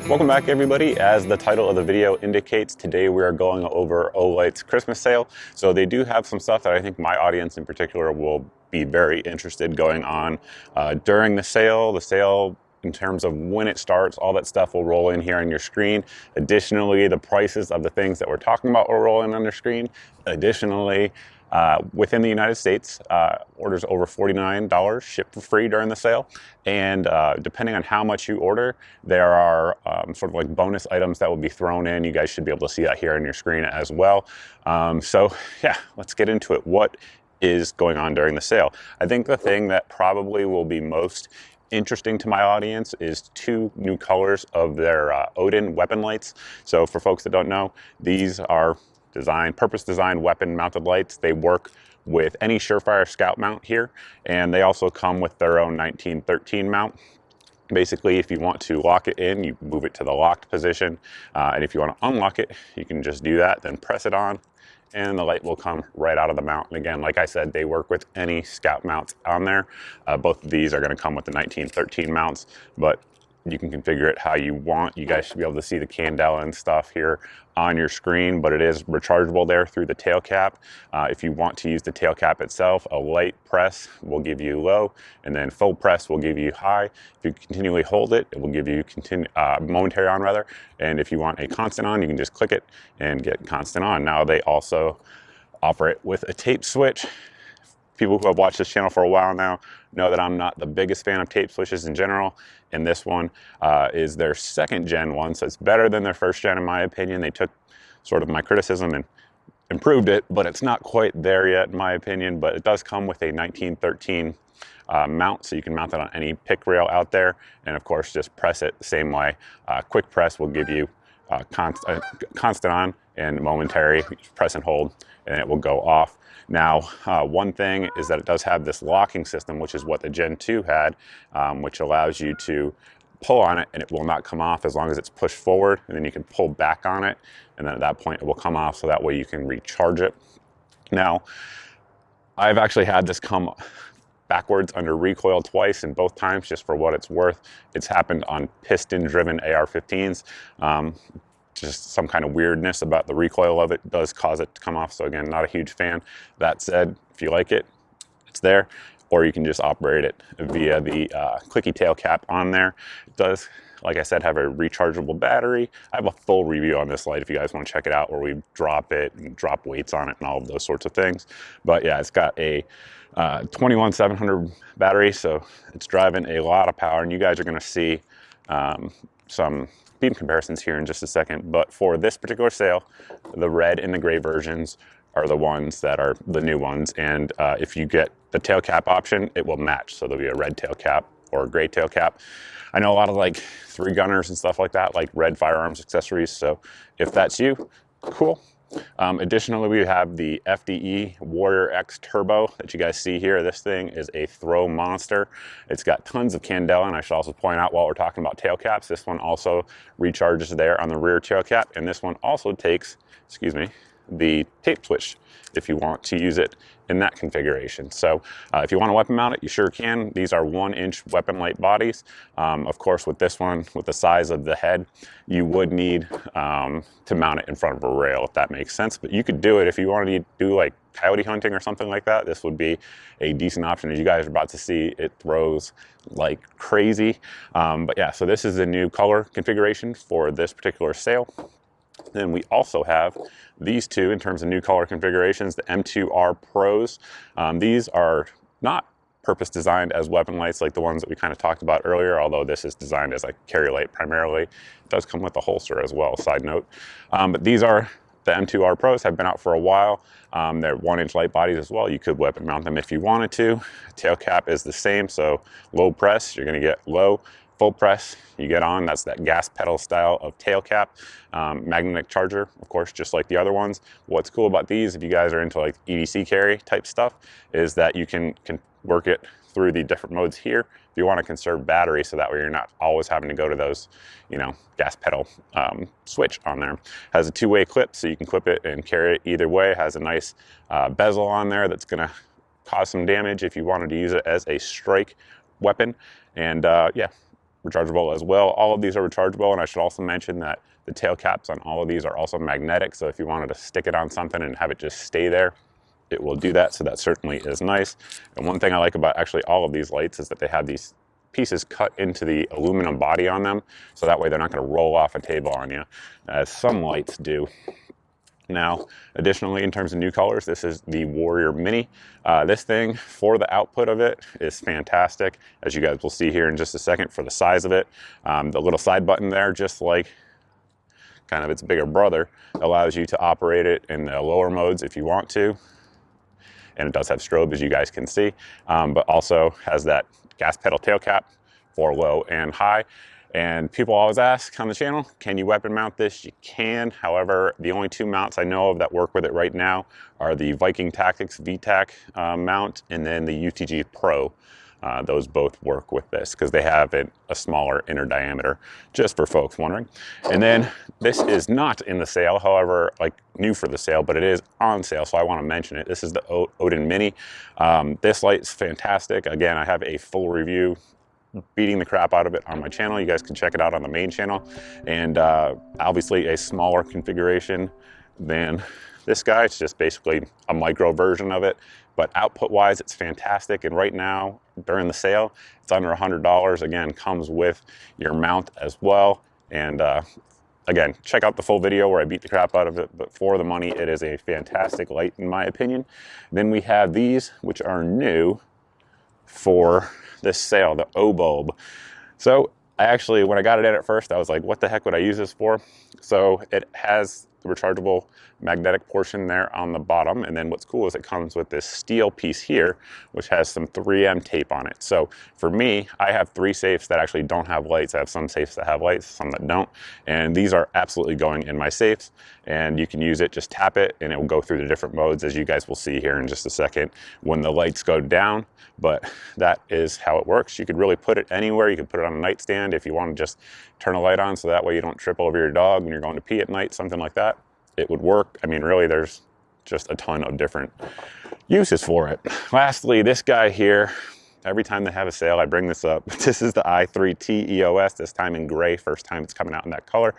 Welcome back, everybody. As the title of the video indicates, today we are going over Olight's Christmas sale. So they do have some stuff that I think my audience in particular will be very interested going on during the sale. The sale, in terms of when it starts, all that stuff will roll in here on your screen. Additionally, the prices of the things that we're talking about will roll in on your screen. Additionally, within the United States, orders over $49 ship for free during the sale. And depending on how much you order, there are sort of like bonus items that will be thrown in. You guys should be able to see that here on your screen as well. So yeah, let's get into it. What is going on during the sale? I think the thing that probably will be most interesting to my audience is two new colors of their Odin weapon lights. So for folks that don't know, these are purpose-designed weapon-mounted lights. They work with any Surefire Scout mount here, and they also come with their own 1913 mount. Basically, if you want to lock it in, you move it to the locked position, and if you want to unlock it, you can just do that, then press it on, and the light will come right out of the mount. And again, like I said, they work with any Scout mounts on there. Both of these are going to come with the 1913 mounts, but you can configure it how you want. You guys should be able to see the candela and stuff here on your screen, but it is rechargeable there through the tail cap. If you want to use the tail cap itself, a light press will give you low, and then full press will give you high. If you continually hold it, it will give you momentary on rather. And if you want a constant on, you can just click it and get constant on. Now they also offer it with a tape switch. People who have watched this channel for a while now know that I'm not the biggest fan of tape switches in general, and this one is their second gen one, so it's better than their first gen in my opinion. They took sort of my criticism and improved it, but it's not quite there yet in my opinion. But it does come with a 1913 mount, so you can mount it on any pick rail out there, and of course just press it the same way. Quick press will give you constant on, and momentary, press and hold, and it will go off. Now, one thing is that it does have this locking system, which is what the Gen 2 had, which allows you to pull on it and it will not come off as long as it's pushed forward, and then you can pull back on it, and then at that point it will come off, so that way you can recharge it. Now, I've actually had this come backwards under recoil twice, and both times, just for what it's worth, it's happened on piston-driven AR-15s. Just some kind of weirdness about the recoil of it does cause it to come off. So again, not a huge fan. That said, if you like it, it's there, or you can just operate it via the clicky tail cap on there. It does, like I said, have a rechargeable battery. I have a full review on this light if you guys want to check it out, where we drop it and drop weights on it and all of those sorts of things. But yeah, it's got a 21700 battery, so it's driving a lot of power, and you guys are going to see some beam comparisons here in just a second. But for this particular sale, the red and the gray versions are the ones that are the new ones, and if you get the tail cap option, it will match. So there'll be a red tail cap or a gray tail cap. I know a lot of like three gunners and stuff like that like red firearms accessories, so if that's you, cool. Additionally, we have the FDE Warrior X Turbo that you guys see here. This thing is a throw monster. It's got tons of candela, and I should also point out, while we're talking about tail caps, this one also recharges there on the rear tail cap, and this one also takes, the tape switch if you want to use it in that configuration. So if you want to weapon mount it, you sure can. These are 1-inch weapon light bodies. Of course, with this one, with the size of the head, you would need to mount it in front of a rail, if that makes sense. But you could do it if you wanted to do like coyote hunting or something like that. This would be a decent option. As you guys are about to see, it throws like crazy. But yeah, so this is the new color configuration for this particular sale. Then we also have these two in terms of new color configurations, the M2R Pros. These are not purpose designed as weapon lights like the ones that we kind of talked about earlier, although this is designed as a carry light primarily. It does come with a holster as well, side note. But these are the M2R Pros, have been out for a while. They're 1-inch light bodies as well. You could weapon mount them if you wanted to. Tail cap is the same, so low press, you're gonna get low. Full press, you get on, that's that gas pedal style of tail cap. Magnetic charger, of course, just like the other ones. What's cool about these, if you guys are into like EDC carry type stuff, is that you can work it through the different modes here if you want to conserve battery, so that way you're not always having to go to those, gas pedal switch on there. Has a two-way clip, so you can clip it and carry it either way. Has a nice bezel on there that's gonna cause some damage if you wanted to use it as a strike weapon. And yeah, rechargeable as well. All of these are rechargeable, and I should also mention that the tail caps on all of these are also magnetic, so if you wanted to stick it on something and have it just stay there, it will do that, so that certainly is nice. And one thing I like about actually all of these lights is that they have these pieces cut into the aluminum body on them, so that way they're not going to roll off a table on you, as some lights do. Now, additionally, in terms of new colors, this is the Warrior Mini. This thing, for the output of it, is fantastic, as you guys will see here in just a second, for the size of it. The little side button there, just like kind of its bigger brother, allows you to operate it in the lower modes if you want to. And it does have strobe, as you guys can see, but also has that gas pedal tail cap for low and high. And people always ask on the channel, can you weapon mount this? You can. However, the only two mounts I know of that work with it right now are the Viking Tactics VTAC mount and then the UTG Pro. Those both work with this because they have a smaller inner diameter, just for folks wondering. And then this is not in the sale, however, like new for the sale, but it is on sale, so I want to mention it. This is the Odin Mini. This light is fantastic. Again, I have a full review beating the crap out of it on my channel. You guys can check it out on the main channel. And obviously a smaller configuration than this guy. It's just basically a micro version of it, but output wise it's fantastic. And right now during the sale it's under $100. Again, comes with your mount as well. And again, check out the full video where I beat the crap out of it, but for the money it is a fantastic light in my opinion. Then we have these, which are new for this sale, the Bulb. So I actually, when I got it in at first, I was like, what the heck would I use this for? So it has the rechargeable magnetic portion there on the bottom, and then what's cool is it comes with this steel piece here which has some 3M tape on it. So for me, I have 3 safes that actually don't have lights. I have some safes that have lights, some that don't, and these are absolutely going in my safes. And you can use it, just tap it and it will go through the different modes, as you guys will see here in just a second when the lights go down. But that is how it works. You could really put it anywhere. You could put it on a nightstand if you want to just turn a light on so that way you don't trip over your dog when you're going to pee at night, something like that. It would work. I mean, really, there's just a ton of different uses for it. Lastly, this guy here, every time they have a sale, I bring this up. This is the I3T EOS, this time in gray, first time it's coming out in that color.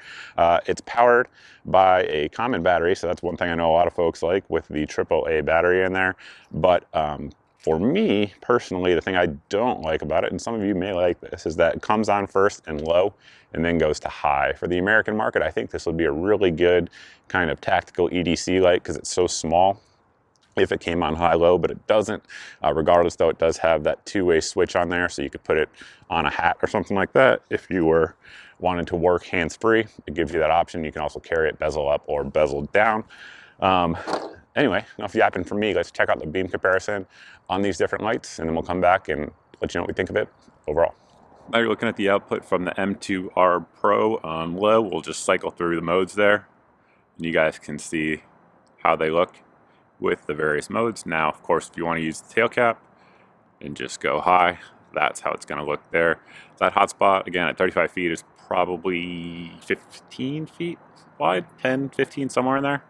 It's powered by a common battery, so that's one thing I know a lot of folks like with the AAA battery in there. But for me, personally, the thing I don't like about it, and some of you may like this, is that it comes on first and low and then goes to high. For the American market, I think this would be a really good kind of tactical EDC light because it's so small if it came on high-low, but it doesn't. Regardless, though, it does have that two-way switch on there, so you could put it on a hat or something like that if you were wanting to work hands-free. It gives you that option. You can also carry it bezel up or bezel down. Anyway, enough yapping from me. Let's check out the beam comparison on these different lights, and then we'll come back and let you know what we think of it overall. Now you're looking at the output from the M2R Pro on low. We'll just cycle through the modes there, and you guys can see how they look with the various modes. Now, of course, if you want to use the tail cap and just go high, that's how it's going to look there. That hotspot, again, at 35 feet is probably 15 feet wide, 10, 15, somewhere in there.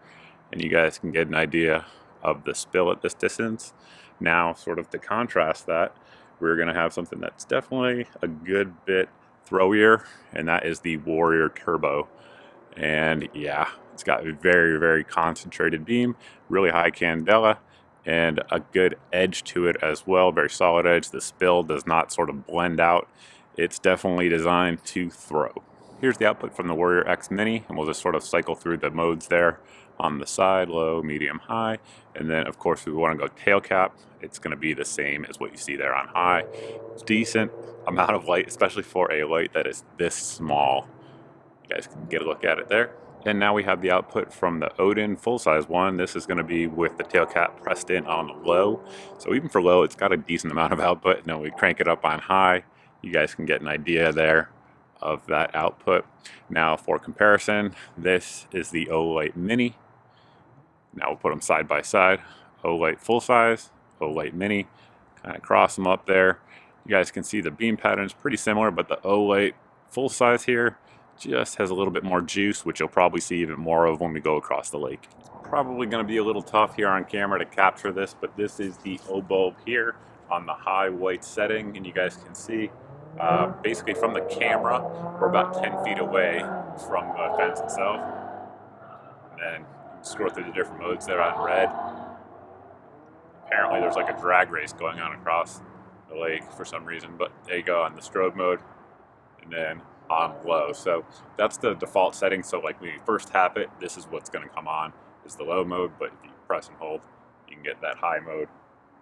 And you guys can get an idea of the spill at this distance. Now, sort of to contrast that, we're going to have something that's definitely a good bit throwier, and that is the Warrior Turbo. And yeah, it's got a very, very concentrated beam, really high candela, and a good edge to it as well, very solid edge. The spill does not sort of blend out. It's definitely designed to throw. Here's the output from the Warrior X Mini, and we'll just sort of cycle through the modes there on the side, low, medium, high. And then, of course, if we want to go tail cap, it's going to be the same as what you see there on high. Decent amount of light, especially for a light that is this small. You guys can get a look at it there. And now we have the output from the Odin full-size one. This is going to be with the tail cap pressed in on low. So even for low, it's got a decent amount of output. Now we crank it up on high. You guys can get an idea there of that output. Now for comparison, this is the Olight Mini. Now we'll put them side by side. Olight full size, Olight Mini. Kind of cross them up there. You guys can see the beam pattern is pretty similar, but the Olight full size here just has a little bit more juice, which you'll probably see even more of when we go across the lake. Probably going to be a little tough here on camera to capture this, but this is the Bulb here on the high white setting, and you guys can see basically from the camera, we're about 10 feet away from the fence itself. And then scroll through the different modes there on red. Apparently there's like a drag race going on across the lake for some reason, but there you go on the strobe mode, and then on low. So that's the default setting. So like when you first tap it, this is what's going to come on, is the low mode, but if you press and hold, you can get that high mode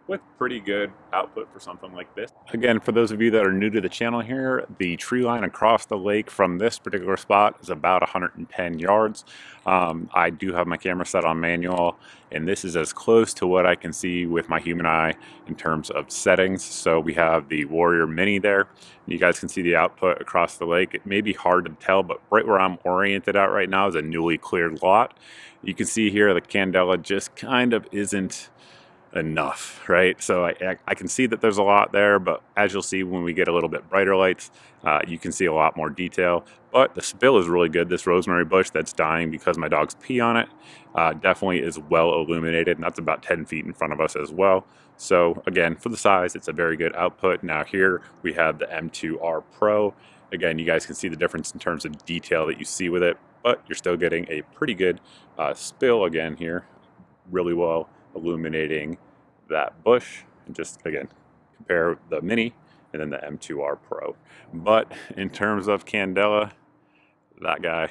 with pretty good output for something like this. Again, for those of you that are new to the channel here, the tree line across the lake from this particular spot is about 110 yards. I do have my camera set on manual, and this is as close to what I can see with my human eye in terms of settings. So we have the Warrior Mini there. You guys can see the output across the lake. It may be hard to tell, but right where I'm oriented out right now is a newly cleared lot. You can see here the candela just kind of isn't enough, right? So I can see that there's a lot there, but as you'll see when we get a little bit brighter lights, you can see a lot more detail. But the spill is really good. This rosemary bush that's dying because my dogs pee on it definitely is well illuminated, and that's about 10 feet in front of us as well. So again, for the size, it's a very good output. Now here we have the M2R Pro. Again, you guys can see the difference in terms of detail that you see with it, but you're still getting a pretty good spill again here, really well illuminating that bush. And just again, compare the Mini and then the M2R Pro. But in terms of candela, that guy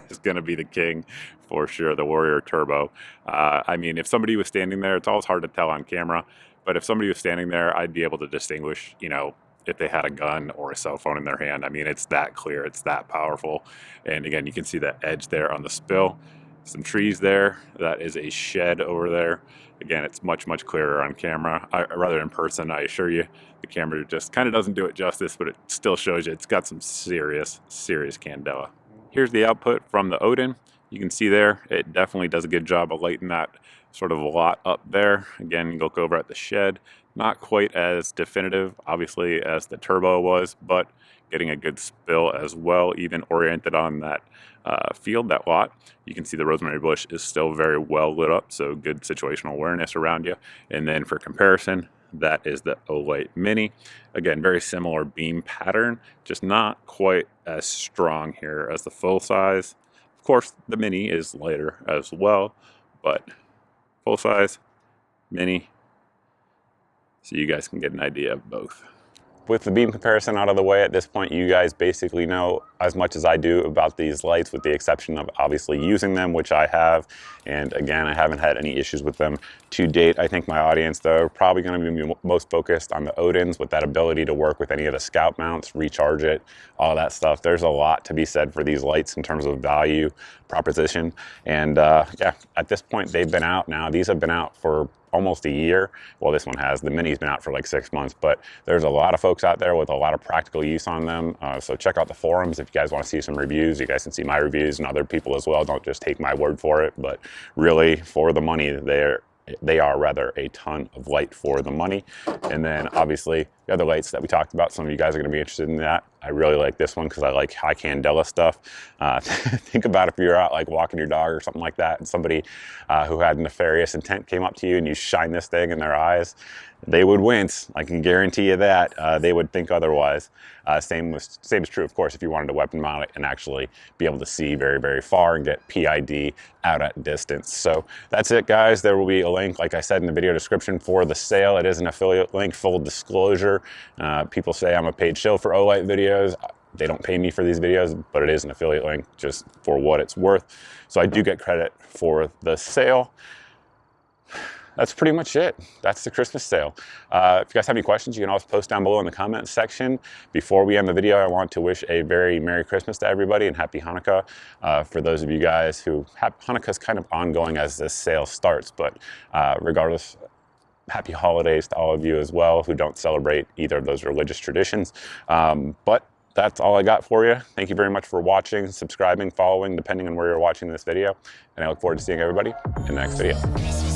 is going to be the king for sure, the Warrior Turbo. I mean, if somebody was standing there, it's always hard to tell on camera, but if somebody was standing there, I'd be able to distinguish, you know, if they had a gun or a cell phone in their hand. I mean, it's that clear, it's that powerful. And again, you can see that edge there on the spill. Some trees there. That is a shed over there. Again, it's much, much clearer on camera, rather in person. I assure you, the camera just kind of doesn't do it justice, but it still shows you it's got some serious, serious candela. Here's the output from the Odin. You can see there, it definitely does a good job of lighting that sort of lot up there. Again, you look over at the shed. Not quite as definitive, obviously, as the Turbo was, but getting a good spill as well, even oriented on that field, that lot. You can see the rosemary bush is still very well lit up, so good situational awareness around you. And then for comparison, that is the Olight Mini. Again, very similar beam pattern, just not quite as strong here as the full size. Of course, the Mini is lighter as well, but full size, Mini, so you guys can get an idea of both. With the beam comparison out of the way at this point, you guys basically know as much as I do about these lights, with the exception of obviously using them, which I have. And again, I haven't had any issues with them to date. I think my audience, though, are probably going to be most focused on the Odins, with that ability to work with any of the Scout mounts, recharge it, all that stuff. There's a lot to be said for these lights in terms of value proposition. And yeah, at this point, they've been out now. These have been out for almost a year. Well, this one has. The Mini's been out for like 6 months, but there's a lot of folks out there with a lot of practical use on them. So check out the forums if you guys want to see some reviews. You guys can see my reviews and other people as well. Don't just take my word for it, but really, for the money, they are rather a ton of light for the money. And then obviously the other lights that we talked about, some of you guys are going to be interested in that. I really like this one because I like high candela stuff. Think about if you're out like walking your dog or something like that, and somebody who had nefarious intent came up to you and you shine this thing in their eyes, they would wince. I can guarantee you that. They would think otherwise. Same is true, of course, if you wanted to weapon mount it and actually be able to see very, very far and get PID out at distance. So that's it, guys. There will be a link, like I said in the video description, for the sale. It is an affiliate link, full disclosure. People say I'm a paid shill for Olight videos. They don't pay me for these videos, but it is an affiliate link just for what it's worth. So I do get credit for the sale. That's pretty much it. That's the Christmas sale. If you guys have any questions, you can always post down below in the comments section. Before we end the video, I want to wish a very Merry Christmas to everybody and Happy Hanukkah. For those of you guys who have Hanukkah's kind of ongoing as this sale starts, but regardless, happy holidays to all of you as well who don't celebrate either of those religious traditions. But that's all I got for you. Thank you very much for watching, subscribing, following, depending on where you're watching this video. And I look forward to seeing everybody in the next video.